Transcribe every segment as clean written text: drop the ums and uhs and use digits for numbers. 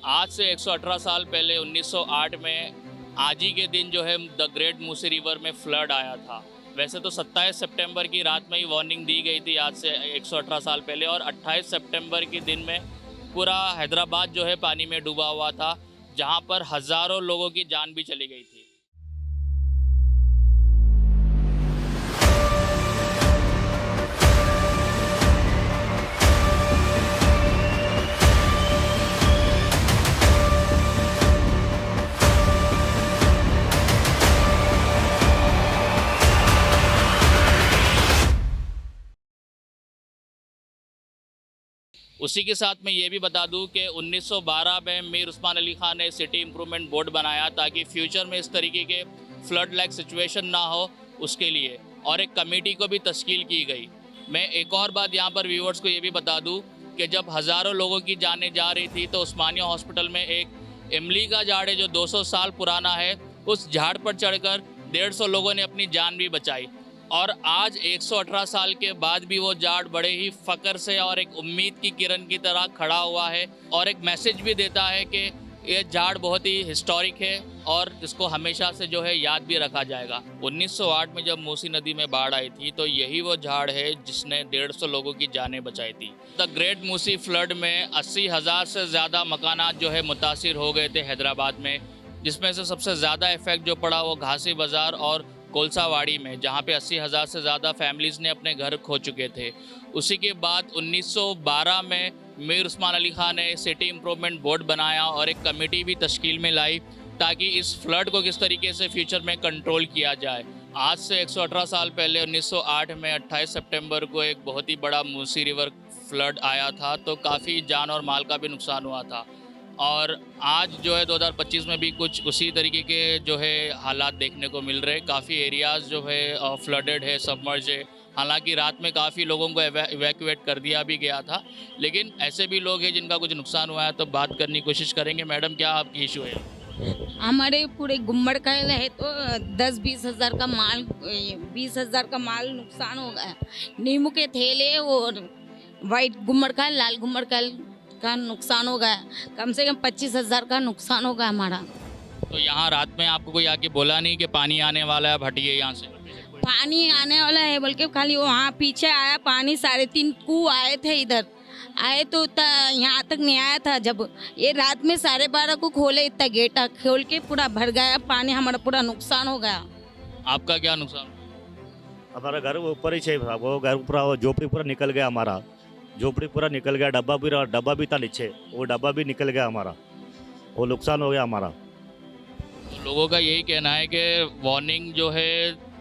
आज से 118 साल पहले 1908 में आज ही के दिन जो है द ग्रेट मूसी रिवर में फ्लड आया था। वैसे तो 27 सितंबर की रात में ही वार्निंग दी गई थी आज से 118 साल पहले, और 28 सितंबर के दिन में पूरा हैदराबाद जो है पानी में डूबा हुआ था, जहां पर हज़ारों लोगों की जान भी चली गई थी। उसी के साथ मैं ये भी बता दूं कि 1912 में मीर उस्मान अली खान ने सिटी इम्प्रूवमेंट बोर्ड बनाया ताकि फ्यूचर में इस तरीके के फ्लड लाइक सिचुएशन ना हो उसके लिए, और एक कमेटी को भी तश्कील की गई। मैं एक और बात यहाँ पर व्यूअर्स को ये भी बता दूं कि जब हज़ारों लोगों की जानें जा रही थी तो उस्मानिया हॉस्पिटल में एक इमली का झाड़ है जो 200 साल पुराना है, उस झाड़ पर चढ़कर 150 लोगों ने अपनी जान भी बचाई। और आज 118 साल के बाद भी वो झाड़ बड़े ही फ़क्र से और एक उम्मीद की किरण की तरह खड़ा हुआ है, और एक मैसेज भी देता है कि ये झाड़ बहुत ही हिस्टोरिक है और इसको हमेशा से जो है याद भी रखा जाएगा। 1908 में जब मूसी नदी में बाढ़ आई थी तो यही वो झाड़ है जिसने 150 लोगों की जानें बचाई थी। द ग्रेट मूसी फ्लड में 80,000 से ज़्यादा मकानात जो है मुतासिर हो गए थे हैदराबाद में, जिसमें से सबसे ज़्यादा इफेक्ट जो पड़ा वो घासी बाज़ार और कोलसावाड़ी में, जहाँ पे 80,000 से ज़्यादा फैमिलीज़ ने अपने घर खो चुके थे। उसी के बाद 1912 में मीर उस्मान अली खान ने सिटी इम्प्रूवमेंट बोर्ड बनाया और एक कमेटी भी तश्कील में लाई ताकि इस फ्लड को किस तरीके से फ्यूचर में कंट्रोल किया जाए। आज से 118 साल पहले 1908 में 28 सितंबर को एक बहुत ही बड़ा मूसी रिवर फ्लड आया था, तो काफ़ी जान और माल का भी नुकसान हुआ था। और आज जो है 2025 में भी कुछ उसी तरीके के जो है हालात देखने को मिल रहे हैं। काफ़ी एरियाज़ जो है फ्लडेड है, सबमर्ज है। हालांकि रात में काफ़ी लोगों को इवैक्यूएट कर दिया भी गया था, लेकिन ऐसे भी लोग हैं जिनका कुछ नुकसान हुआ है, तो बात करने की कोशिश करेंगे। मैडम, क्या आपकी इशू है? हमारे पूरे गुम्बड़ का है तो 10-20 हज़ार का माल 20 हज़ार का माल नुकसान हो गया। नींबू के थैले और वाइट गुम्बड़ का, लाल गुम्बड़ का नुकसान हो गया। कम से कम 25 हज़ार का नुकसान होगा हमारा। तो यहाँ रात में आपको कोई आके बोला नहीं कि पानी आने वाला है, अब हटिए यहाँ से? पानी आने वाला है बोल के खाली वहाँ पीछे आया पानी, 3.5 कू आए थे इधर आए तो यहाँ तक नहीं आया था। जब ये रात में 12:30 को खोले, इतना गेट खोल के पूरा भर गया पानी, हमारा पूरा नुकसान हो गया। आपका क्या नुकसान? हमारा घर ऊपर ही चाहिए, वो घर पूरा, वो झोपड़ी पूरा निकल गया, हमारा झोपड़ी पूरा निकल गया। डब्बा भी था नीचे, वो डब्बा भी निकल गया हमारा, वो नुकसान हो गया हमारा। तो लोगों का यही कहना है कि वार्निंग जो है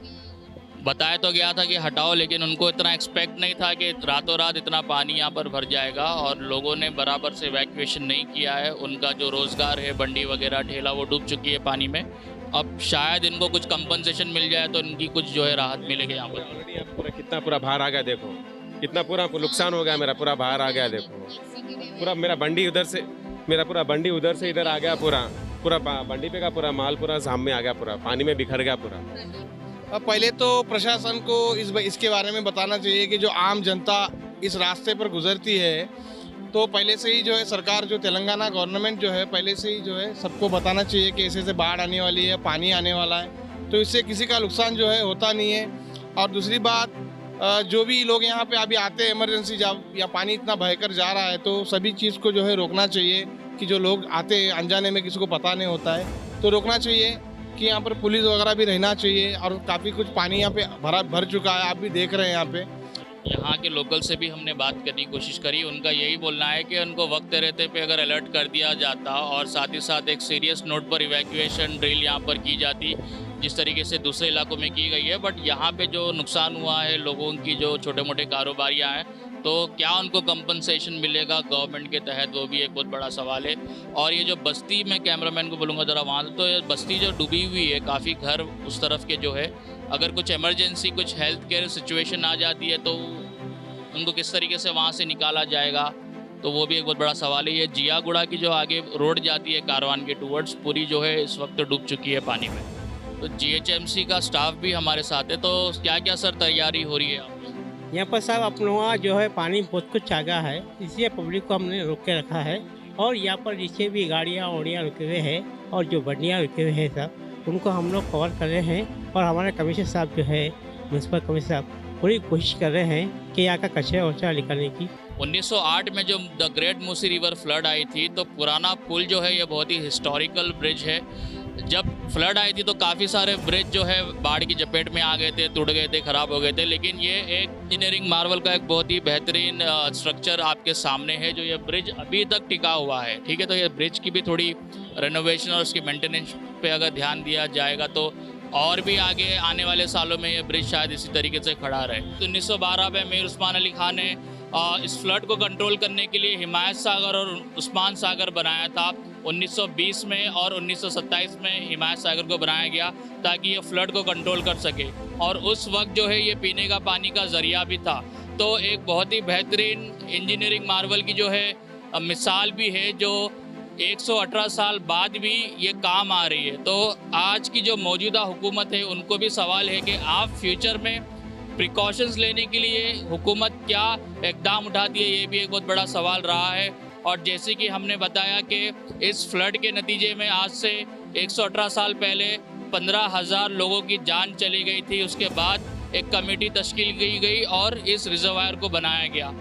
बताया तो गया था कि हटाओ, लेकिन उनको इतना एक्सपेक्ट नहीं था कि रातों रात इतना पानी यहाँ पर भर जाएगा, और लोगों ने बराबर से इवैक्यूएशन नहीं किया है। उनका जो रोज़गार है, बंडी वगैरह ठेला, वो डूब चुकी है पानी में। अब शायद इनको कुछ कंपनसेशन मिल जाए तो इनकी कुछ जो है राहत मिलेगी यहाँ पर। ऑलरेडी अब पूरा कितना पूरा बाहर आ गया, देखो कितना पूरा नुकसान हो गया मेरा, पूरा बाहर आ गया। देखो पूरा मेरा बंडी उधर से, मेरा पूरा बंडी उधर से इधर आ गया, पूरा बंडी पे का पूरा माल पूरा जाम में आ गया, पूरा पानी में बिखर गया पूरा। अब पहले तो प्रशासन को इसके बारे में बताना चाहिए कि जो आम जनता इस रास्ते पर गुजरती है, तो पहले से ही जो है सरकार, जो तेलंगाना गवर्नमेंट जो है, पहले से ही जो है सबको बताना चाहिए कि ऐसे बाढ़ आने वाली है, पानी आने वाला है, तो इससे किसी का नुकसान जो है होता नहीं है। और दूसरी बात, जो भी लोग यहाँ पे अभी आते हैं इमरजेंसी, जब या पानी इतना बहकर जा रहा है, तो सभी चीज़ को जो है रोकना चाहिए कि जो लोग आते हैं अनजाने में, किसी को पता नहीं होता है, तो रोकना चाहिए कि यहाँ पर पुलिस वगैरह भी रहना चाहिए। और काफ़ी कुछ पानी यहाँ पे भर चुका है, आप भी देख रहे हैं यहाँ पे। यहाँ के लोकल से भी हमने बात करने की कोशिश करी। उनका यही बोलना है कि उनको वक्त रहते पे अगर अलर्ट कर दिया जाता और साथ ही साथ एक सीरियस नोट पर इवैक्यूएशन ड्रिल यहाँ पर की जाती, जिस तरीके से दूसरे इलाकों में की गई है। बट यहाँ पे जो नुकसान हुआ है, लोगों की जो छोटे मोटे कारोबारियाँ हैं, तो क्या उनको कंपनसेशन मिलेगा गवर्नमेंट के तहत, वो भी एक बहुत बड़ा सवाल है। और ये जो बस्ती, मैं कैमरामैन को बोलूँगा ज़रा वहाँ, तो ये बस्ती जो डूबी हुई है, काफ़ी घर उस तरफ के जो है, अगर कुछ इमरजेंसी, कुछ हेल्थ केयर सिचुएशन आ जाती है तो उनको किस तरीके से वहाँ से निकाला जाएगा, तो वो भी एक बहुत बड़ा सवाल है। ये जियागुड़ा की जो आगे रोड जाती है कारवान के टूवर्ड्स, पूरी जो है इस वक्त डूब चुकी है पानी में। तो जीएचएमसी का स्टाफ भी हमारे साथ है, तो क्या क्या सर तैयारी हो रही है यहाँ पर साहब अपना जो है पानी बहुत कुछ आ गया है, इसलिए पब्लिक को हमने रोक के रखा है। और यहाँ पर नीचे भी गाड़ियाँ वाड़ियाँ रुके हुए हैं और जो बंडियाँ रुके हुए हैं सब उनको हम लोग कवर कर रहे हैं। और हमारे कमिश्नर साहब जो है म्यूनसिपल कमिश्नर साहब पूरी कोशिश कर रहे हैं कि यहाँ का कचरा वचरा निकालने की। 1908 में जो the great Musi river flood आई थी तो पुराना पुल जो है ये बहुत ही हिस्टोरिकल ब्रिज है। जब फ्लड आई थी तो काफ़ी सारे ब्रिज जो है बाढ़ की चपेट में आ गए थे, टूट गए थे, ख़राब हो गए थे, लेकिन ये एक इंजीनियरिंग मार्वल का एक बहुत ही बेहतरीन स्ट्रक्चर आपके सामने है जो ये ब्रिज अभी तक टिका हुआ है। ठीक है, तो ये ब्रिज की भी थोड़ी रेनोवेशन और उसकी मेंटेनेंस पे अगर ध्यान दिया जाएगा तो और भी आगे आने वाले सालों में ये ब्रिज शायद इसी तरीके से खड़ा रहे। तो 1912 में मीर उस्मान अली खान ने इस फ्लड को कंट्रोल करने के लिए हिमायत सागर और उस्मान सागर बनाया था। 1920 में और 1927 में हिमायत सागर को बनाया गया ताकि ये फ्लड को कंट्रोल कर सके और उस वक्त जो है ये पीने का पानी का ज़रिया भी था। तो एक बहुत ही बेहतरीन इंजीनियरिंग मार्वल की जो है मिसाल भी है जो 118 साल बाद भी ये काम आ रही है। तो आज की जो मौजूदा हुकूमत है उनको भी सवाल है कि आप फ्यूचर में प्रिकॉशंस लेने के लिए हुकूमत क्या इकदाम उठाती है, ये भी एक बहुत बड़ा सवाल रहा है। और जैसे कि हमने बताया कि इस फ्लड के नतीजे में आज से 118 साल पहले 15,000 लोगों की जान चली गई थी। उसके बाद एक कमेटी तश्कील की गई और इस रिजर्वायर को बनाया गया।